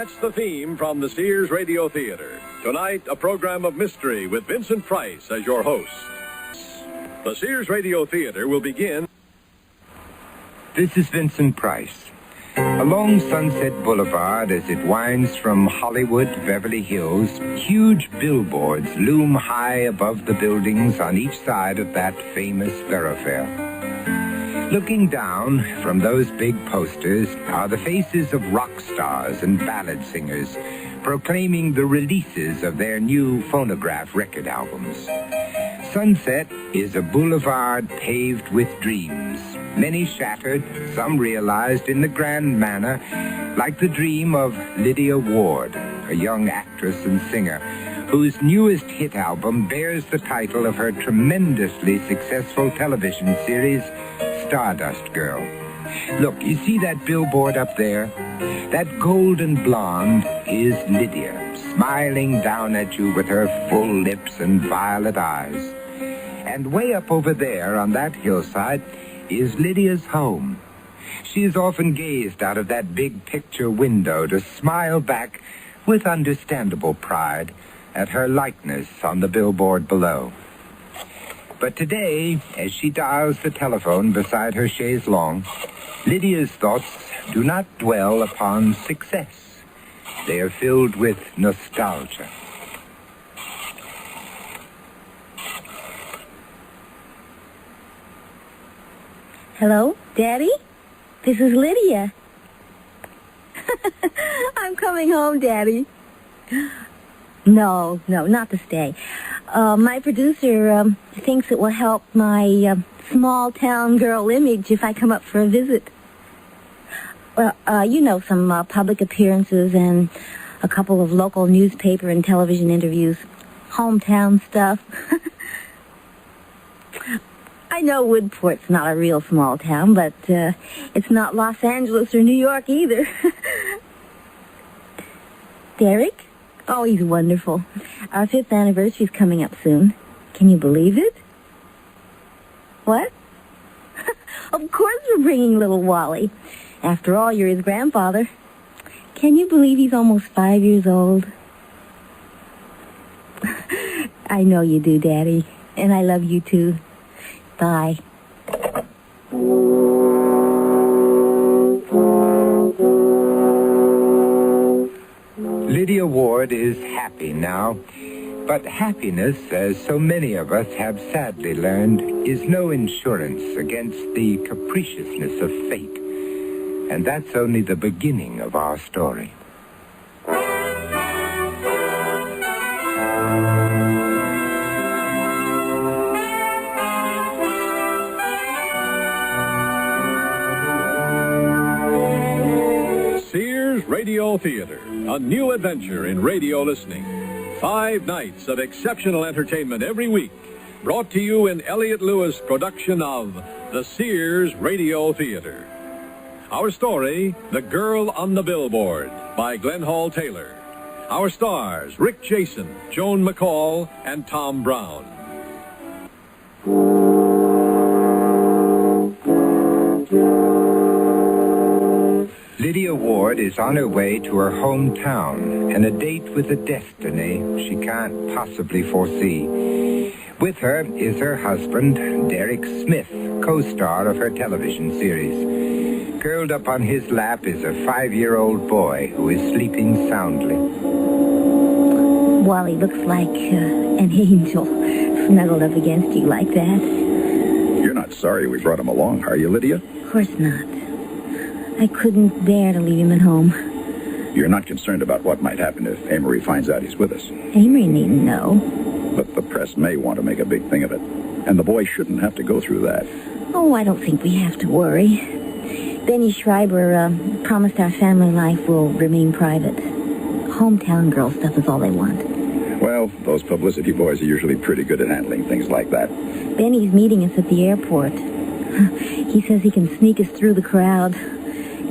That's the theme from the Sears Radio Theater. Tonight, a program of mystery with Vincent Price as your host. The Sears Radio Theater will begin. This is Vincent Price. Along Sunset Boulevard, as it winds from Hollywood to Beverly Hills, huge billboards loom high above the buildings on each side of that famous thoroughfare. Looking down from those big posters are the faces of rock stars and ballad singers proclaiming the releases of their new phonograph record albums. Sunset is a boulevard paved with dreams. Many shattered, some realized in the grand manner, like the dream of Lydia Ward, a young actress and singer, whose newest hit album bears the title of her tremendously successful television series, Stardust Girl. Look, you see that billboard up there? That golden blonde is Lydia, smiling down at you with her full lips and violet eyes. And way up over there on that hillside is Lydia's home. She has often gazed out of that big picture window to smile back with understandable pride at her likeness on the billboard below. But today, as she dials the telephone beside her chaise longue, Lydia's thoughts do not dwell upon success. They are filled with nostalgia. Hello, Daddy? This is Lydia. I'm coming home, Daddy. No, not to stay. My producer thinks it will help my small-town girl image if I come up for a visit. Well, some public appearances and a couple of local newspaper and television interviews. Hometown stuff. I know Woodport's not a real small town, but it's not Los Angeles or New York either. Derek? Oh, he's wonderful. Our 5th anniversary's coming up soon. Can you believe it? What? Of course we're bringing little Wally. After all, you're his grandfather. Can you believe he's almost 5 years old? I know you do, Daddy. And I love you, too. Bye. Lydia Ward is happy now, but happiness, as so many of us have sadly learned, is no insurance against the capriciousness of fate. And that's only the beginning of our story. Sears Radio Theater, a new adventure in radio listening. 5 nights of exceptional entertainment every week, brought to you in Elliott Lewis' production of the Sears Radio Theater. Our story, The Girl on the Billboard, by Glenn Hall Taylor. Our stars, Rick Jason, Joan McCall, and Tom Brown. Lydia Ward is on her way to her hometown and a date with a destiny she can't possibly foresee. With her is her husband, Derek Smith, co-star of her television series. Curled up on his lap is a 5-year-old boy who is sleeping soundly. Wally looks like an angel, snuggled up against you like that. You're not sorry we brought him along, are you, Lydia? Of course not. I couldn't bear to leave him at home. You're not concerned about what might happen if Amory finds out he's with us. Amory needn't know. But the press may want to make a big thing of it. And the boy shouldn't have to go through that. Oh, I don't think we have to worry. Benny Schreiber promised our family life will remain private. Hometown girl stuff is all they want. Well, those publicity boys are usually pretty good at handling things like that. Benny's meeting us at the airport. He says he can sneak us through the crowd.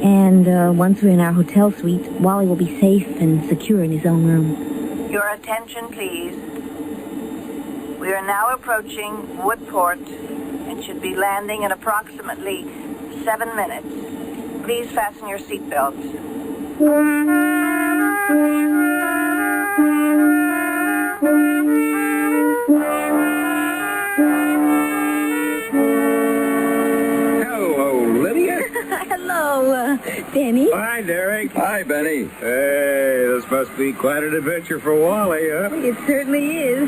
And once we're in our hotel suite, Wally will be safe and secure in his own room. Your attention, please. We are now approaching Woodport and should be landing in approximately 7 minutes. Please fasten your seatbelts. Hello, Lydia. Hello, Benny. Hi, Derek. Hi, Benny. Hey, this must be quite an adventure for Wally, huh? It certainly is.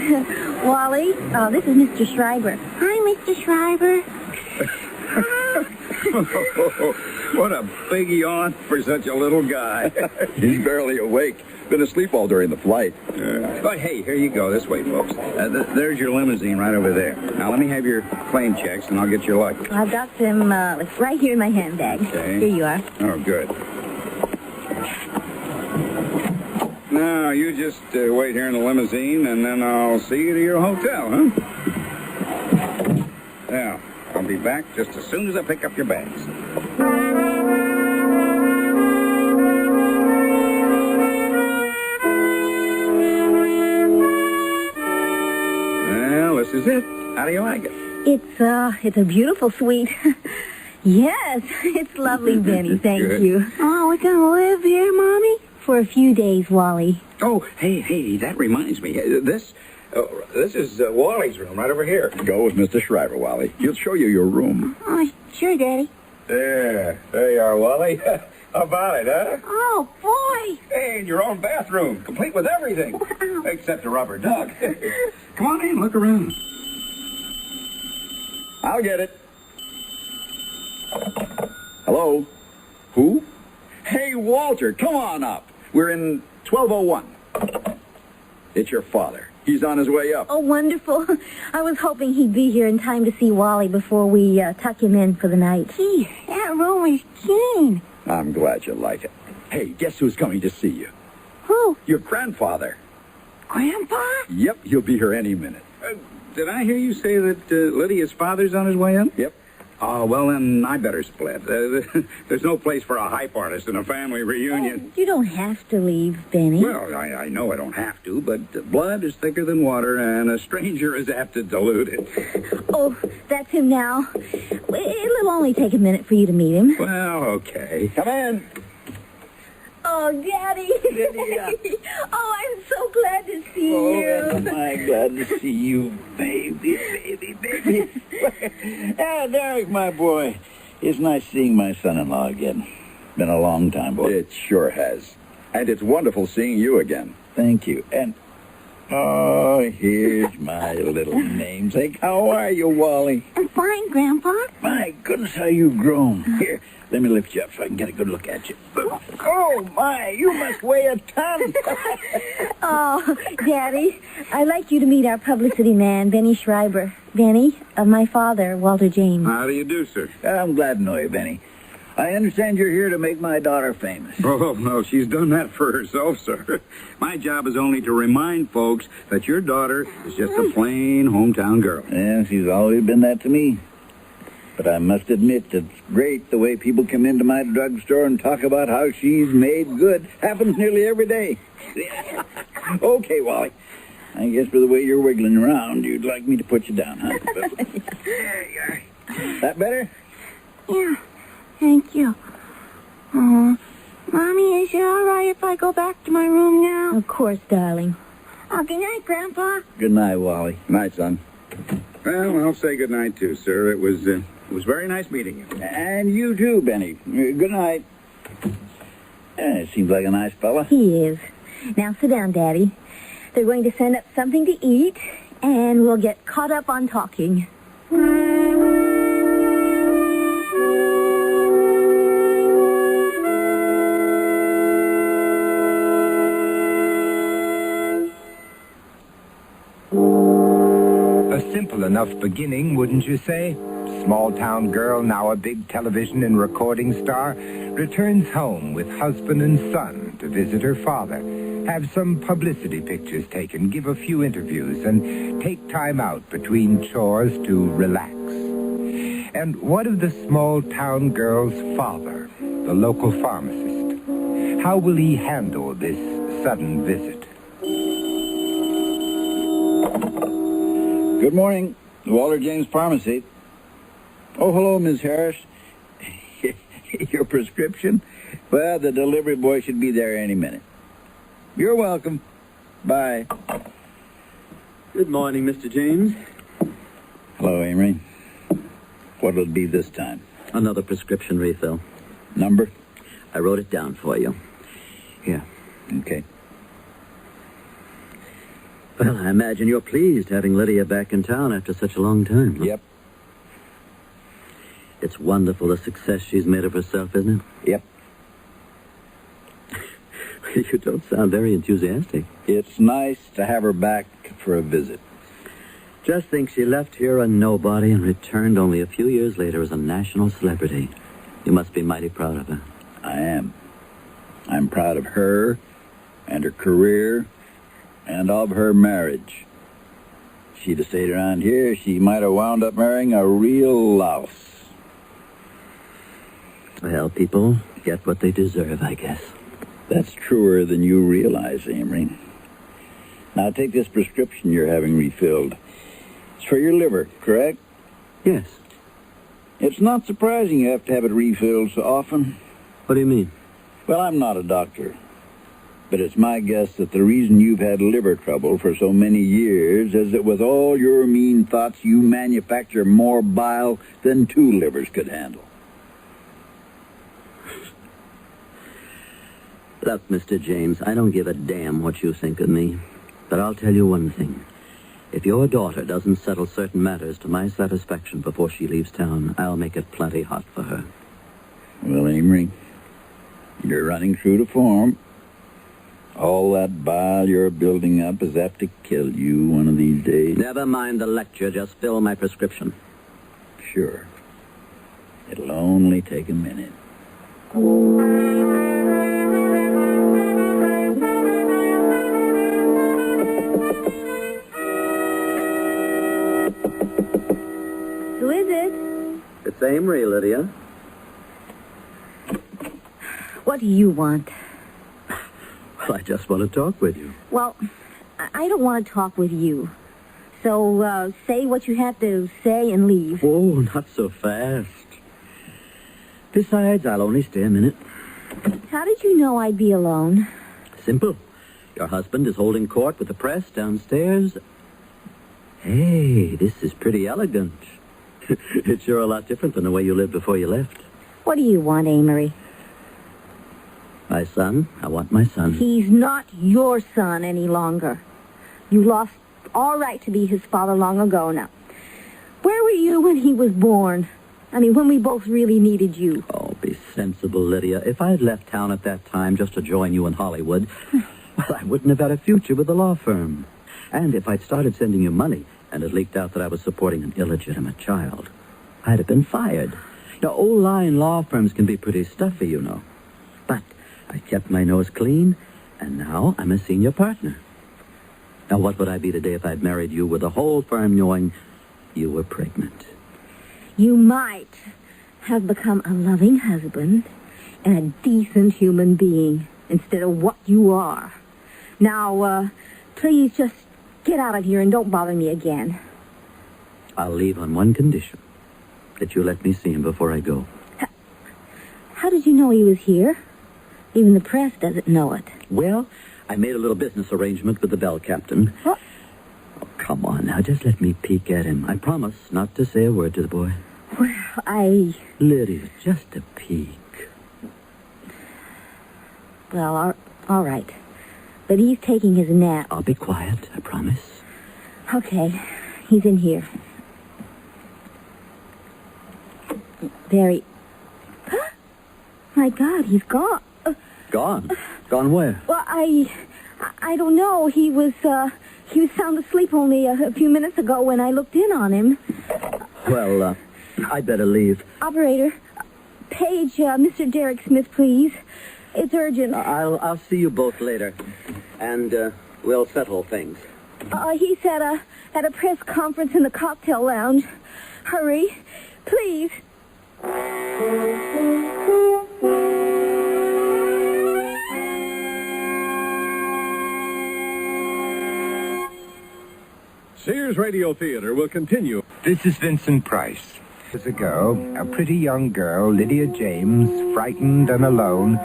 Wally, this is Mr. Schreiber. Hi, Mr. Schreiber. What a big yawn for such a little guy. He's barely awake. Been asleep all during the flight. But hey, here you go. This way, folks. There's your limousine right over there. Now, let me have your plane checks, and I'll get your luggage. I've got them right here in my handbag. Okay. Here you are. Oh, good. Now, you just wait here in the limousine, and then I'll see you to your hotel, huh? Now, I'll be back just as soon as I pick up your bags. Well, this is it. How do you like it? It's a beautiful suite. Yes, it's lovely, Benny. Thank Good. you. Oh, we're gonna live here, Mommy? For a few days, Wally. Oh, hey, that reminds me. This is Wally's room right over here. Go with Mr. Schreiber, Wally. He'll show you your room. Oh, sure, Daddy. There you are, Wally. How about it, huh? Oh, boy. Hey, in your own bathroom, complete with everything, Wow. except a rubber duck. Come on in, look around. I'll get it. Hello? Who? Hey, Walter, come on up. We're in 1201. It's your father. He's on his way up. Oh, wonderful. I was hoping he'd be here in time to see Wally before we tuck him in for the night. Gee, that room is keen. I'm glad you like it. Hey, guess who's coming to see you? Who? Your grandfather. Grandpa? Yep, he'll be here any minute. Did I hear you say that Lydia's father's on his way up? Yep. Oh, well, then I better split. There's no place for a hype artist in a family reunion. Oh, you don't have to leave, Benny. Well, I know I don't have to, but blood is thicker than water, and a stranger is apt to dilute it. Oh, that's him now. It'll only take a minute for you to meet him. Well, okay. Come in. Oh, Daddy. Lydia. Oh, I'm so glad to see you. My glad to see you, baby. Derek, my boy. It's nice seeing my son-in-law again. Been a long time, boy. It sure has. And it's wonderful seeing you again. Thank you. And, here's my little namesake. How are you, Wally? I'm fine, Grandpa. My goodness, how you've grown. Here, let me lift you up so I can get a good look at you. Oh, my, you must weigh a ton. Oh, Daddy, I'd like you to meet our publicity man, Benny Schreiber. Benny, my father, Walter James. How do you do, sir? I'm glad to know you, Benny. I understand you're here to make my daughter famous. Oh, no, she's done that for herself, sir. My job is only to remind folks that your daughter is just a plain hometown girl. Yeah, she's always been that to me. But I must admit it's great the way people come into my drugstore and talk about how she's made good. Happens nearly every day. Okay, Wally. I guess for the way you're wiggling around, you'd like me to put you down, huh? There you are. That better? Yeah, thank you. Oh, Mommy, is it all right if I go back to my room now? Of course, darling. Oh, good night, Grandpa. Good night, Wally. Night, son. Well, I'll say good night, too, sir. It was very nice meeting you. And you too, Benny. Good night. Seems like a nice fella. He is. Now sit down, Daddy. They're going to send up something to eat, and we'll get caught up on talking. A simple enough beginning, wouldn't you say? Small-town girl, now a big television and recording star, returns home with husband and son to visit her father, have some publicity pictures taken, give a few interviews, and take time out between chores to relax. And what of the small-town girl's father, the local pharmacist? How will he handle this sudden visit? Good morning. Walter James Pharmacy. Oh, hello, Miss Harris. Your prescription? Well, the delivery boy should be there any minute. You're welcome. Bye. Good morning, Mr. James. Hello, Amory. What'll it be this time? Another prescription refill. Number? I wrote it down for you. Here. Okay. Well, I imagine you're pleased having Lydia back in town after such a long time. Huh? Yep. It's wonderful the success she's made of herself, isn't Yep. it? You don't sound very enthusiastic. It's nice to have her back for a visit. Just think she left here a nobody and returned only a few years later as a national celebrity. You must be mighty proud of her. I am. I'm proud of her and her career and of her marriage. She'd have stayed around here, she might have wound up marrying a real louse. Well, people get what they deserve, I guess. That's truer than you realize, Amory. Now take this prescription you're having refilled. It's for your liver, correct? Yes. It's not surprising you have to have it refilled so often. What do you mean? Well, I'm not a doctor, but it's my guess that the reason you've had liver trouble for so many years is that with all your mean thoughts, you manufacture more bile than 2 livers could handle. Look, Mr. James, I don't give a damn what you think of me, but I'll tell you one thing. If your daughter doesn't settle certain matters to my satisfaction before she leaves town, I'll make it plenty hot for her. Well, Amory, you're running true to form. All that bile you're building up is apt to kill you one of these days. Never mind the lecture. Just fill my prescription. Sure. It'll only take a minute. Who is it? It's Amory, Lydia. What do you want? Well, I just want to talk with you. Well, I don't want to talk with you. So, say what you have to say and leave. Oh, not so fast. Besides, I'll only stay a minute. How did you know I'd be alone? Simple. Your husband is holding court with the press downstairs. Hey, this is pretty elegant. It's sure a lot different than the way you lived before you left. What do you want, Amory? My son? I want my son. He's not your son any longer. You lost all right to be his father long ago now. Where were you when he was born? I mean, when we both really needed you. Oh, be sensible, Lydia. If I had left town at that time just to join you in Hollywood, well, I wouldn't have had a future with the law firm. And if I'd started sending you money and it leaked out that I was supporting an illegitimate child, I'd have been fired. Now, old-line law firms can be pretty stuffy, you know. But I kept my nose clean, and now I'm a senior partner. Now, what would I be today if I'd married you with the whole firm knowing you were pregnant? You might have become a loving husband and a decent human being instead of what you are. Now, please just get out of here and don't bother me again. I'll leave on one condition, that you let me see him before I go. How did you know he was here? Even the press doesn't know it. Well, I made a little business arrangement with the bell captain. What? Oh, come on now, just let me peek at him. I promise not to say a word to the boy. Well, Lydia, just a peek. Well, all right. But he's taking his nap. I'll be quiet, I promise. Okay, he's in here. Very... My God, he's gone. Gone? Gone where? Well, I don't know. He was sound asleep only a few minutes ago when I looked in on him. Well, I'd better leave. Operator, page Mr. Derek Smith, please. It's urgent. I'll see you both later, and we'll settle things. He's at a press conference in the cocktail lounge. Hurry, please. Sears Radio Theater will continue. This is Vincent Price. Years ago, a pretty young girl, Lydia James, frightened and alone,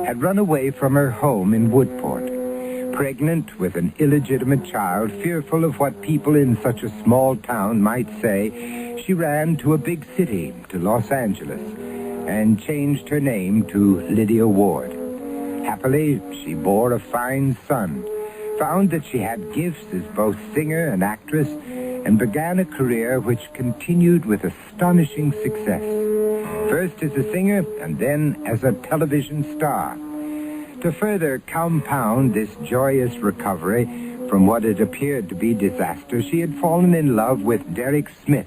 had run away from her home in Woodport. Pregnant with an illegitimate child, fearful of what people in such a small town might say, she ran to a big city, to Los Angeles, and changed her name to Lydia Ward. Happily, she bore a fine son, found that she had gifts as both singer and actress, and began a career which continued with astonishing success. First as a singer, and then as a television star. To further compound this joyous recovery from what had appeared to be disaster, she had fallen in love with Derek Smith,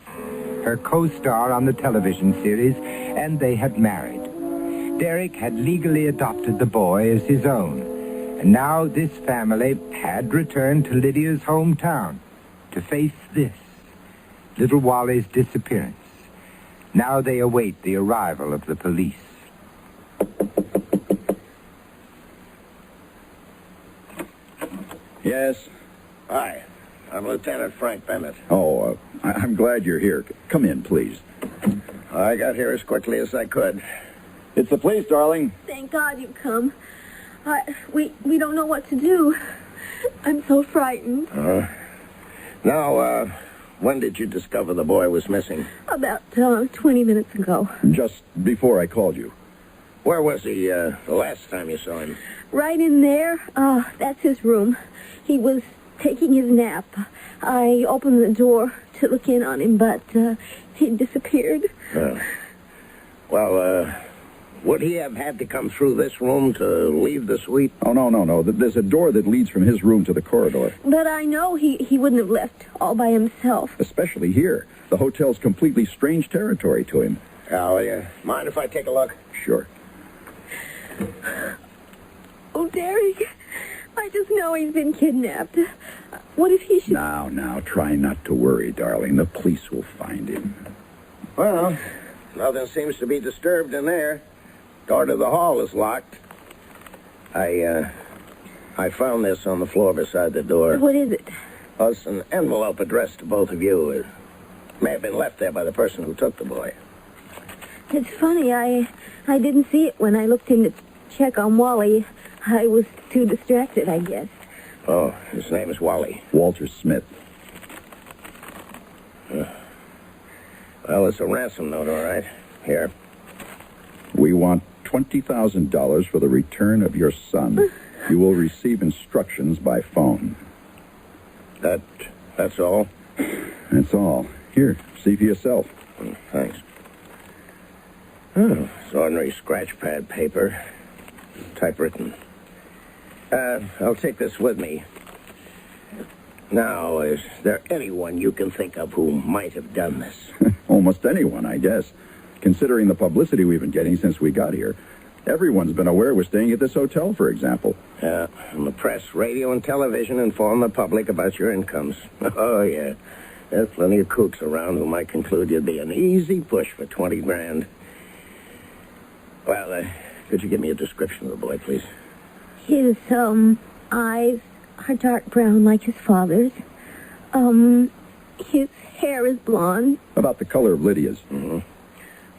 her co-star on the television series, and they had married. Derek had legally adopted the boy as his own, and now this family had returned to Lydia's hometown to face this, little Wally's disappearance. Now they await the arrival of the police. Yes? Hi, I'm Lieutenant Frank Bennett. Oh, I'm glad you're here. Come in, please. I got here as quickly as I could. It's the police, darling. Thank God you've come. We don't know what to do. I'm so frightened. Now, when did you discover the boy was missing? About 20 minutes ago. Just before I called you. Where was he the last time you saw him? Right in there. That's his room. He was taking his nap. I opened the door to look in on him, but he'd disappeared. Would he have had to come through this room to leave the suite? Oh, no. There's a door that leads from his room to the corridor. But I know he wouldn't have left all by himself. Especially here. The hotel's completely strange territory to him. Mind if I take a look? Sure. Oh, Derek, I just know he's been kidnapped. What if he should... Now, try not to worry, darling. The police will find him. Well, nothing seems to be disturbed in there. Door to the hall is locked. I found this on the floor beside the door. What is it? It's an envelope addressed to both of you. It may have been left there by the person who took the boy. It's funny, I didn't see it when I looked in to check on Wally. I was too distracted, I guess. Oh, his name is Wally. Walter Smith. Well, it's a ransom note, all right. Here. We want $20,000 for the return of your son. You will receive instructions by phone. That's all? That's all. Here, see for yourself. Thanks. Oh, it's ordinary scratch pad paper. Typewritten. I'll take this with me. Now, is there anyone you can think of who might have done this? Almost anyone, I guess. Considering the publicity we've been getting since we got here. Everyone's been aware we're staying at this hotel, for example. Yeah, and the press, radio, and television inform the public about your incomes. Oh, yeah. There's plenty of kooks around who might conclude you'd be an easy push for 20 grand. Well, could you give me a description of the boy, please? His, eyes are dark brown like his father's. His hair is blonde. About the color of Lydia's. Mm-hmm.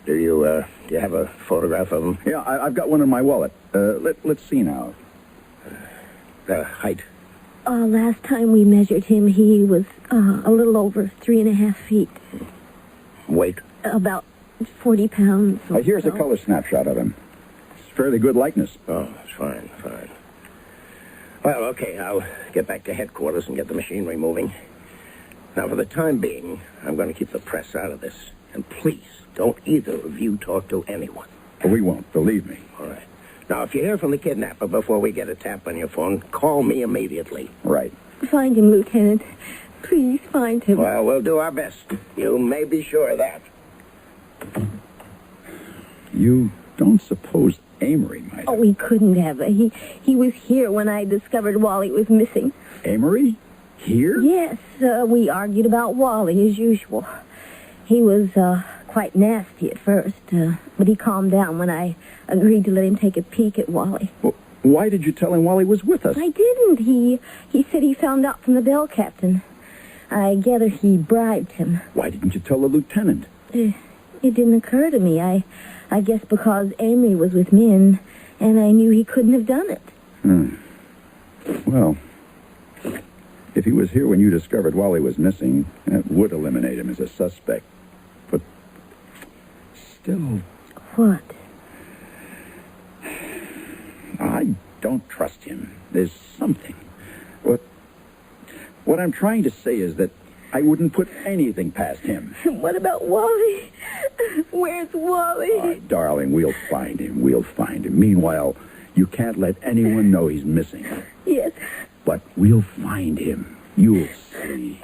Do you have a photograph of him? Yeah, I've got one in my wallet. Let's see now. Height? Last time we measured him, he was a little over 3.5 feet. Weight? About 40 pounds. Here's a color snapshot of him. It's fairly good likeness. Oh, that's fine. Well, okay, I'll get back to headquarters and get the machinery moving. Now, for the time being, I'm going to keep the press out of this. And please, don't either of you talk to anyone. We won't, believe me. All right. Now, if you hear from the kidnapper before we get a tap on your phone, call me immediately. Right. Find him, Lieutenant. Please find him. Well, we'll do our best. You may be sure of that. You don't suppose Amory might have... Oh, he couldn't have. He was here when I discovered Wally was missing. Amory? Here? Yes, we argued about Wally as usual. He was quite nasty at first, but he calmed down when I agreed to let him take a peek at Wally. Well, why did you tell him Wally was with us? I didn't. He said he found out from the bell captain. I gather he bribed him. Why didn't you tell the lieutenant? It didn't occur to me. I guess because Amory was with me and I knew he couldn't have done it. Well, if he was here when you discovered Wally was missing, that would eliminate him as a suspect. But still... What? I don't trust him. There's something. What I'm trying to say is that I wouldn't put anything past him. What about Wally? Where's Wally? Oh, darling, we'll find him. We'll find him. Meanwhile, you can't let anyone know he's missing. Yes. But we'll find him. You'll see.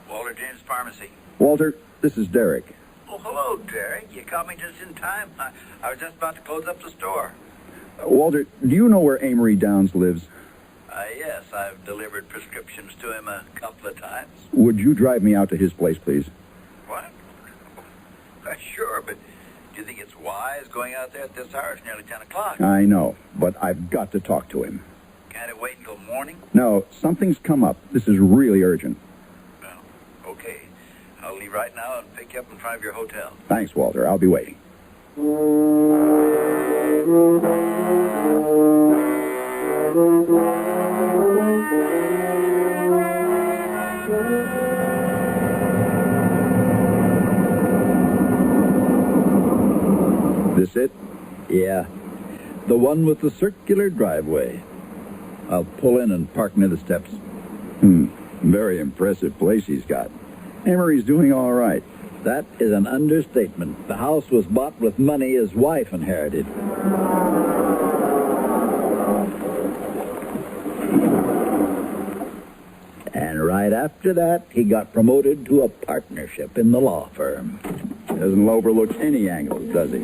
Walter James Pharmacy. Walter, this is Derek. Oh, hello, Derek. You caught me just in time. I was just about to close up the store. Walter, do you know where Amory Downs lives? Yes, I've delivered prescriptions to him a couple of times. Would you drive me out to his place, please? What? Sure, but do you think it's wise going out there at this hour? It's nearly 10 o'clock. I know, but I've got to talk to him. Can't it wait until morning? No, something's come up. This is really urgent. Well, okay. I'll leave right now and pick you up in front of your hotel. Thanks, Walter. I'll be waiting. This it? Yeah. The one with the circular driveway. I'll pull in and park near the steps. Very impressive place he's got. Amory's doing all right. That is an understatement. The house was bought with money his wife inherited. And right after that, he got promoted to a partnership in the law firm. Doesn't overlook any angles, does he?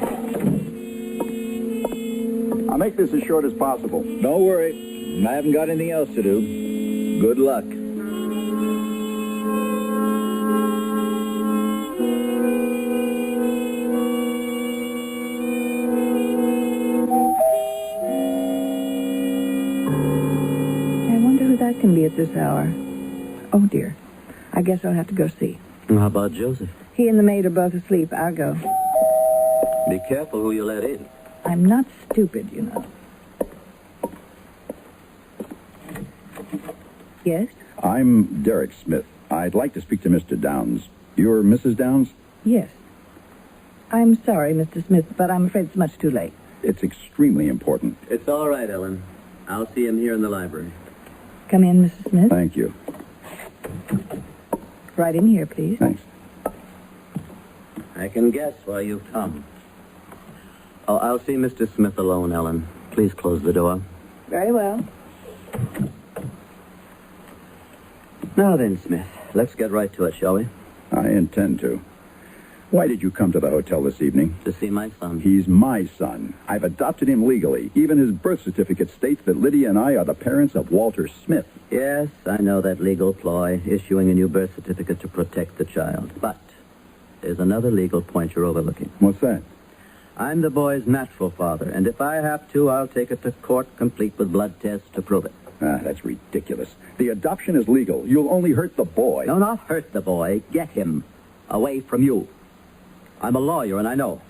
I'll make this as short as possible. Don't worry. I haven't got anything else to do. Good luck. I wonder who that can be at this hour. Oh, dear. I guess I'll have to go see. How about Joseph? He and the maid are both asleep. I'll go. Be careful who you let in. I'm not stupid, you know. Yes? I'm Derek Smith. I'd like to speak to Mr. Downs. You're Mrs. Downs? Yes. I'm sorry, Mr. Smith, but I'm afraid it's much too late. It's extremely important. It's all right, Ellen. I'll see him here in the library. Come in, Mrs. Smith. Thank you. Right in here, please. Thanks. I can guess why you've come. Oh, I'll see Mr. Smith alone, Ellen. Please close the door. Very well. Now then, Smith, let's get right to it, shall we? I intend to. Why did you come to the hotel this evening? To see my son. He's my son. I've adopted him legally. Even his birth certificate states that Lydia and I are the parents of Walter Smith. Yes, I know that legal ploy, issuing a new birth certificate to protect the child. But there's another legal point you're overlooking. What's that? I'm the boy's natural father, and if I have to, I'll take it to court complete with blood tests to prove it. That's ridiculous. The adoption is legal. You'll only hurt the boy. No, not hurt the boy. Get him away from you. I'm a lawyer, and I know.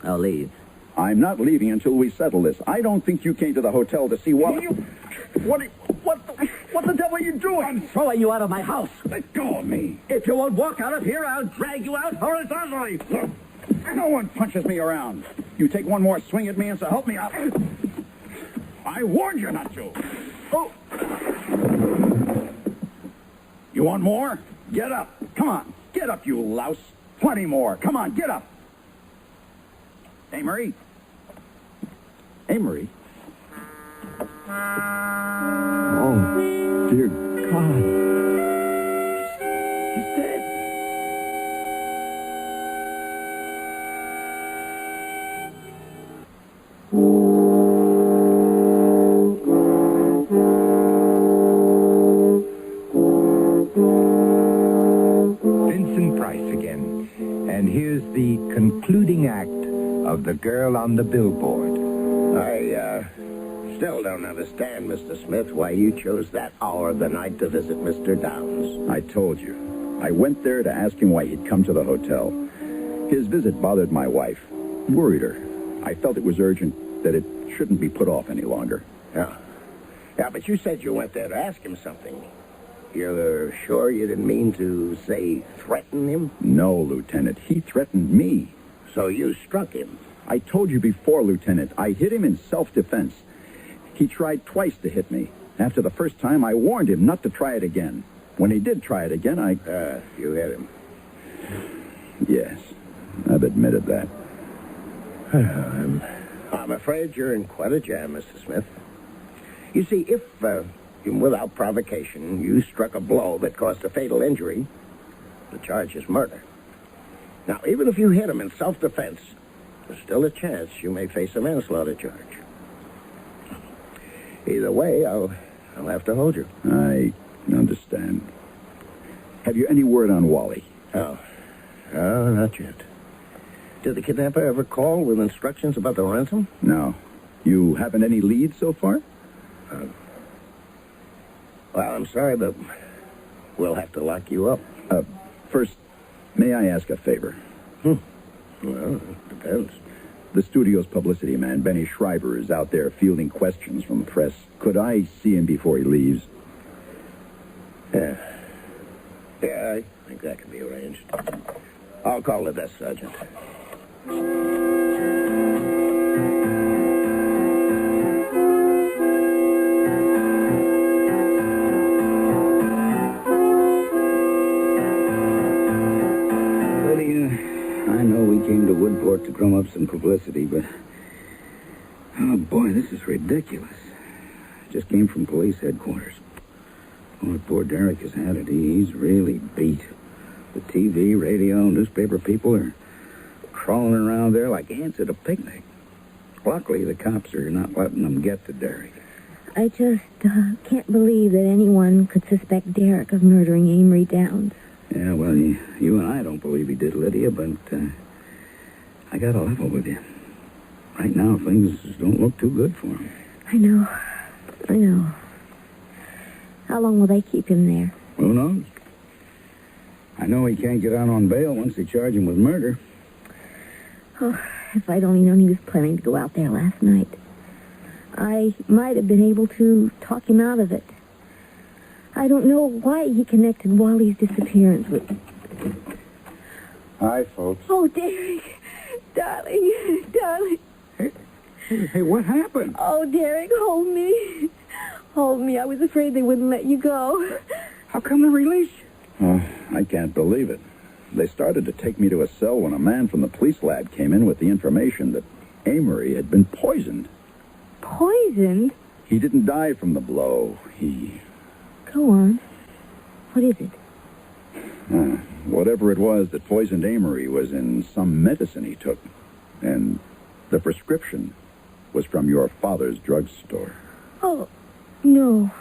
I'll leave. I'm not leaving until we settle this. I don't think you came to the hotel to see what... What the devil are you doing? I'm throwing you out of my house. Let go of me. If you won't walk out of here, I'll drag you out horizontally. No one punches me around. You take one more swing at me and so help me out. I warned you not to. Oh. You want more? Get up. Come on. Get up, you louse. Plenty more. Come on, get up. Amory? Amory? Oh, dear God. She's dead. Vincent Price again. And here's the concluding act of The Girl on the Billboard. I Still don't understand, Mr. Smith, why you chose that hour of the night to visit Mr. Downs. I told you. I went there to ask him why he'd come to the hotel. His visit bothered my wife. Worried her. I felt it was urgent, that it shouldn't be put off any longer. Yeah. Yeah, but you said you went there to ask him something. You're sure you didn't mean to, say, threaten him? No, Lieutenant. He threatened me. So you struck him? I told you before, Lieutenant. I hit him in self-defense. He tried twice to hit me. After the first time, I warned him not to try it again. When he did try it again, you hit him? Yes, I've admitted that. I'm afraid you're in quite a jam, Mr. Smith. You see, if, without provocation, you struck a blow that caused a fatal injury, the charge is murder. Now, even if you hit him in self-defense, there's still a chance you may face a manslaughter charge. Either way, I'll have to hold you. I understand. Have you any word on Wally? No, not yet. Did the kidnapper ever call with instructions about the ransom? No. You haven't any leads so far? Well, I'm sorry, but we'll have to lock you up. First, may I ask a favor? Well, it depends. The studio's publicity man, Benny Schreiber, is out there fielding questions from the press. Could I see him before he leaves? Yeah, I think that can be arranged. I'll call the desk sergeant. I know we came to Woodport to drum up some publicity, but... Oh, boy, this is ridiculous. Just came from police headquarters. Oh, poor Derek has had it. He's really beat. The TV, radio, newspaper people are crawling around there like ants at a picnic. Luckily, the cops are not letting them get to Derek. I just can't believe that anyone could suspect Derek of murdering Amory Downs. Yeah, well, you and I don't believe he did, Lydia, but I got to level with you. Right now, things don't look too good for him. I know. How long will they keep him there? Who knows? I know he can't get out on bail once they charge him with murder. Oh, if I'd only known he was planning to go out there last night. I might have been able to talk him out of it. I don't know why he connected Wally's disappearance with... Hi, folks. Oh, Derek. Darling. Hey, what happened? Oh, Derek, hold me. Hold me. I was afraid they wouldn't let you go. How come they released you? I can't believe it. They started to take me to a cell when a man from the police lab came in with the information that Amory had been poisoned. Poisoned? He didn't die from the blow. Go on. What is it? Whatever it was that poisoned Amory was in some medicine he took. And the prescription was from your father's drugstore. Oh, no.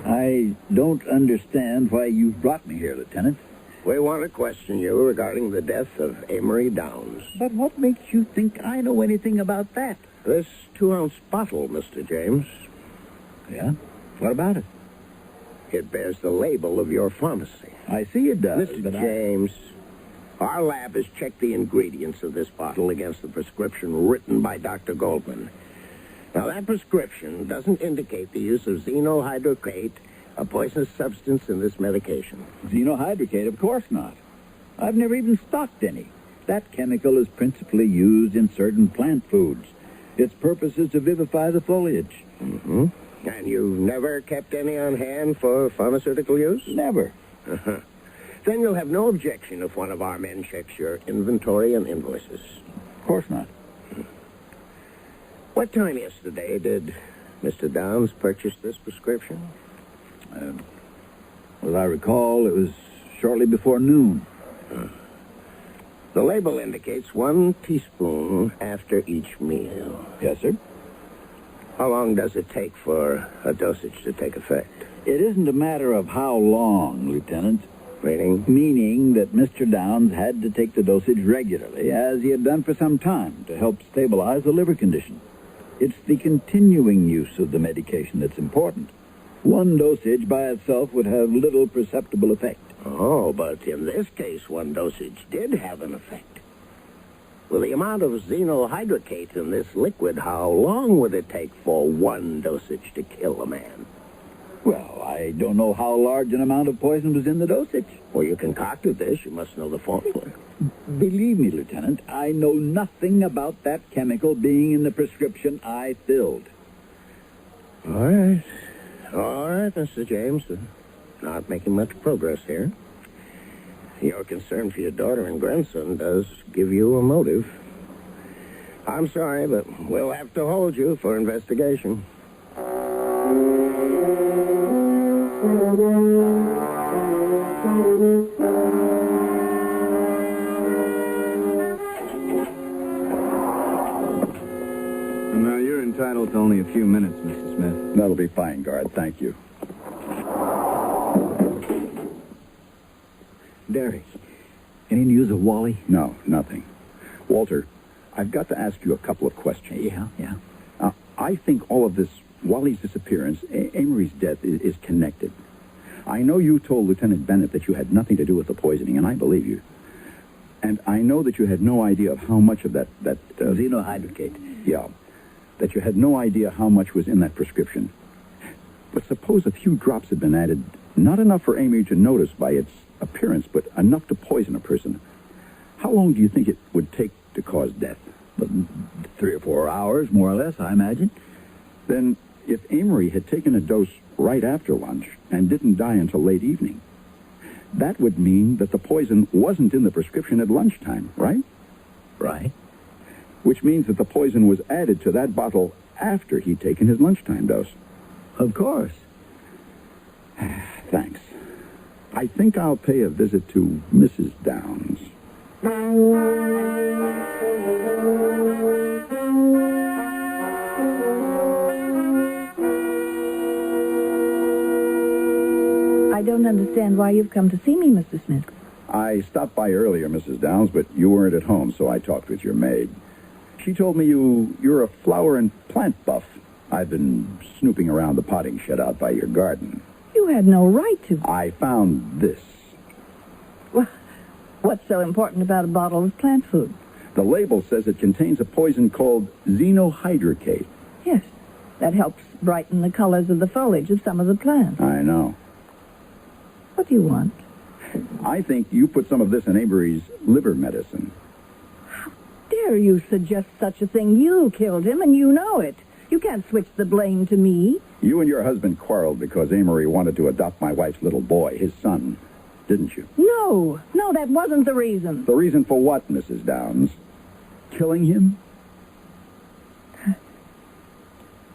I don't understand why you've brought me here, Lieutenant. We want to question you regarding the death of Amory Downs. But what makes you think I know anything about that? This 2-ounce bottle, Mr. James. Yeah? What about it? It bears the label of your pharmacy. I see it does, Mr. but James, our lab has checked the ingredients of this bottle against the prescription written by Dr. Goldman. Now, that prescription doesn't indicate the use of xenohydrocrate, a poisonous substance in this medication. Xenohydrocate, of course not. I've never even stocked any. That chemical is principally used in certain plant foods. Its purpose is to vivify the foliage. Mm-hmm. And you've never kept any on hand for pharmaceutical use? Never. Uh-huh. Then you'll have no objection if one of our men checks your inventory and invoices. Of course not. What time yesterday did Mr. Downs purchase this prescription? As I recall, it was shortly before noon. The label indicates 1 teaspoon after each meal. Yes, sir. How long does it take for a dosage to take effect? It isn't a matter of how long, Lieutenant. Meaning? Meaning that Mr. Downs had to take the dosage regularly, as he had done for some time, to help stabilize the liver condition. It's the continuing use of the medication that's important. One dosage by itself would have little perceptible effect. Oh, but in this case, one dosage did have an effect. With the amount of xenohydrocate in this liquid, how long would it take for one dosage to kill a man? Well, I don't know how large an amount of poison was in the dosage. Well, you concocted this. You must know the formula. Believe me, Lieutenant, I know nothing about that chemical being in the prescription I filled. All right. All right, Mr. James. Not making much progress here. Your concern for your daughter and grandson does give you a motive. I'm sorry, but we'll have to hold you for investigation. Now, you're entitled to only a few minutes, Mr. Smith. That'll be fine, guard. Thank you. Derek, any news of Wally? No, nothing. Walter, I've got to ask you a couple of questions. Yeah. I think all of this, Wally's disappearance, Amory's death, is connected. I know you told Lieutenant Bennett that you had nothing to do with the poisoning, and I believe you. And I know that you had no idea of how much of that Xenohydrocate. Yeah, that you had no idea how much was in that prescription. But suppose a few drops had been added, not enough for Amory to notice by its appearance, but enough to poison a person. How long do you think it would take to cause death? 3 or 4 hours, more or less, I imagine. Then, if Amory had taken a dose right after lunch and didn't die until late evening, that would mean that the poison wasn't in the prescription at lunchtime, right? Right. Which means that the poison was added to that bottle after he'd taken his lunchtime dose. Of course. Thanks. I think I'll pay a visit to Mrs. Downs. I don't understand why you've come to see me, Mr. Smith. I stopped by earlier, Mrs. Downs, but you weren't at home, so I talked with your maid. She told me you're a flower and plant buff. I've been snooping around the potting shed out by your garden. You had no right to. I found this. Well, what's so important about a bottle of plant food? The label says it contains a poison called xenohydrocate. Yes, that helps brighten the colors of the foliage of some of the plants. I know. What do you want? I think you put some of this in Amory's liver medicine. Dare you suggest such a thing? You killed him, and you know it. You can't switch the blame to me. You and your husband quarreled because Amory wanted to adopt my wife's little boy, his son, didn't you? No, that wasn't the reason. The reason for what, Mrs. Downs? Killing him?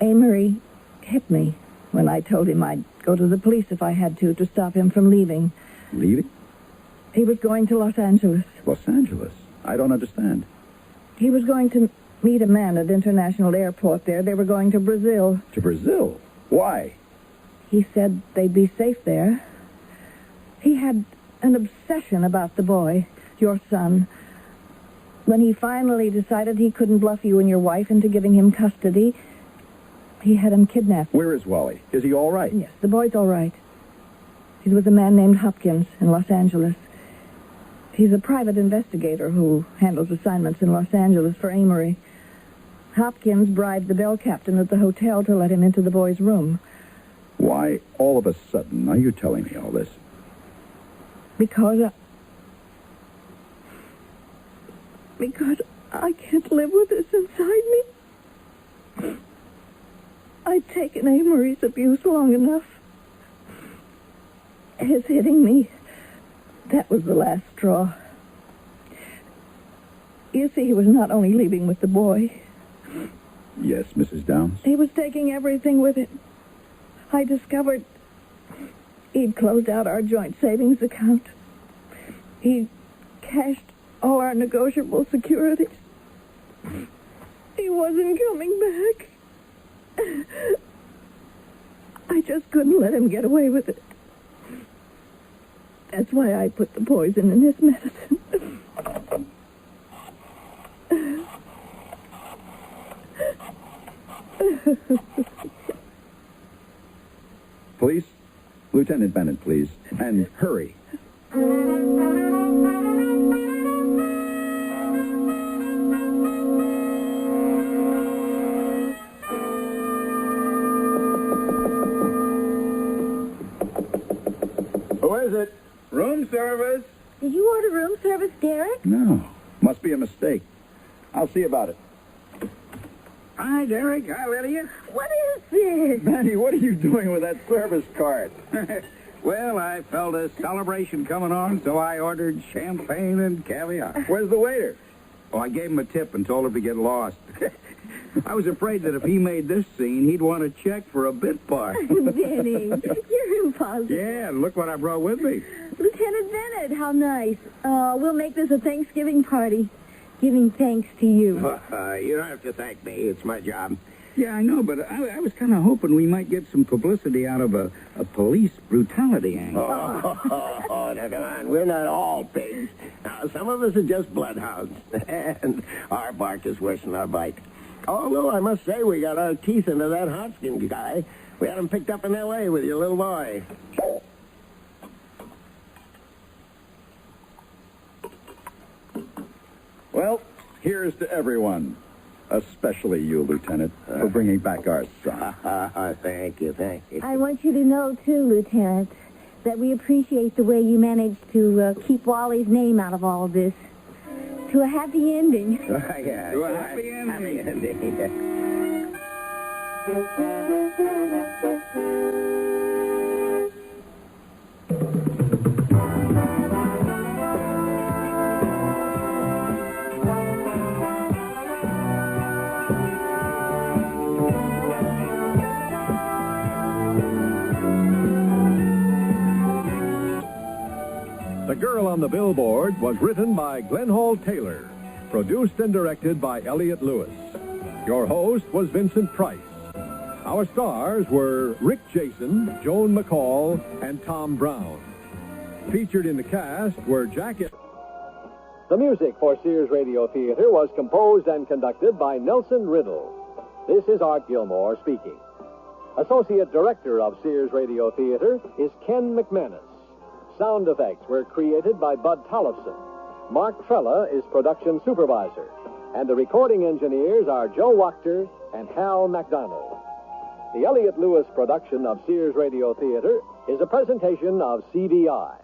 Amory hit me when I told him I'd go to the police if I had to stop him from leaving. Leaving? He was going to Los Angeles. Los Angeles? I don't understand. He was going to meet a man at International Airport there. They were going to Brazil. To Brazil? Why? He said they'd be safe there. He had an obsession about the boy, your son. When he finally decided he couldn't bluff you and your wife into giving him custody, he had him kidnapped. Where is Wally? Is he all right? Yes, the boy's all right. He's with a man named Hopkins in Los Angeles. He's a private investigator who handles assignments in Los Angeles for Amory. Hopkins bribed the bell captain at the hotel to let him into the boy's room. Why, all of a sudden, are you telling me all this? Because I can't live with this inside me. I'd taken Amory's abuse long enough. His hitting me, that was the last straw. You see, he was not only leaving with the boy. Yes, Mrs. Downs? He was taking everything with him. I discovered he'd closed out our joint savings account. He cashed all our negotiable securities. He wasn't coming back. I I just couldn't let him get away with it. That's why I put the poison in his medicine. Police? Lieutenant Bennett, please. And hurry. Who is it? Room service? Did you order room service, Derek? No. Must be a mistake. I'll see about it. Hi, Derek. Hi, Lydia. What is this? Manny, what are you doing with that service card? Well, I felt a celebration coming on, so I ordered champagne and caviar. Where's the waiter? Oh, I gave him a tip and told him to get lost. I was afraid that if he made this scene, he'd want a check for a bit part. Benny, you're impossible. Yeah, and look what I brought with me. Lieutenant Bennett, how nice. We'll make this a Thanksgiving party. Giving thanks to you. You don't have to thank me. It's my job. Yeah, I know, but I was kind of hoping we might get some publicity out of a police brutality angle. Oh, now, come on. We're not all pigs. Some of us are just bloodhounds, and our bark is worse than our bite. Although, I must say, we got our teeth into that Hodgkin guy. We had him picked up in L.A. with your little boy. Well, here's to everyone. Especially you, Lieutenant, for bringing back our son. Thank you. I want you to know, too, Lieutenant, that we appreciate the way you managed to keep Wally's name out of all of this. To a happy ending. Yeah. To a happy ending. Happy ending. The Girl on the Billboard was written by Glenn Hall Taylor, produced and directed by Elliott Lewis. Your host was Vincent Price. Our stars were Rick Jason, Joan McCall, and Tom Brown. Featured in the cast were Jack... The music for Sears Radio Theater was composed and conducted by Nelson Riddle. This is Art Gilmore speaking. Associate Director of Sears Radio Theater is Ken McManus. Sound effects were created by Bud Tollefson. Mark Trella is production supervisor. And the recording engineers are Joe Wachter and Hal MacDonald. The Elliott Lewis production of Sears Radio Theater is a presentation of CBI.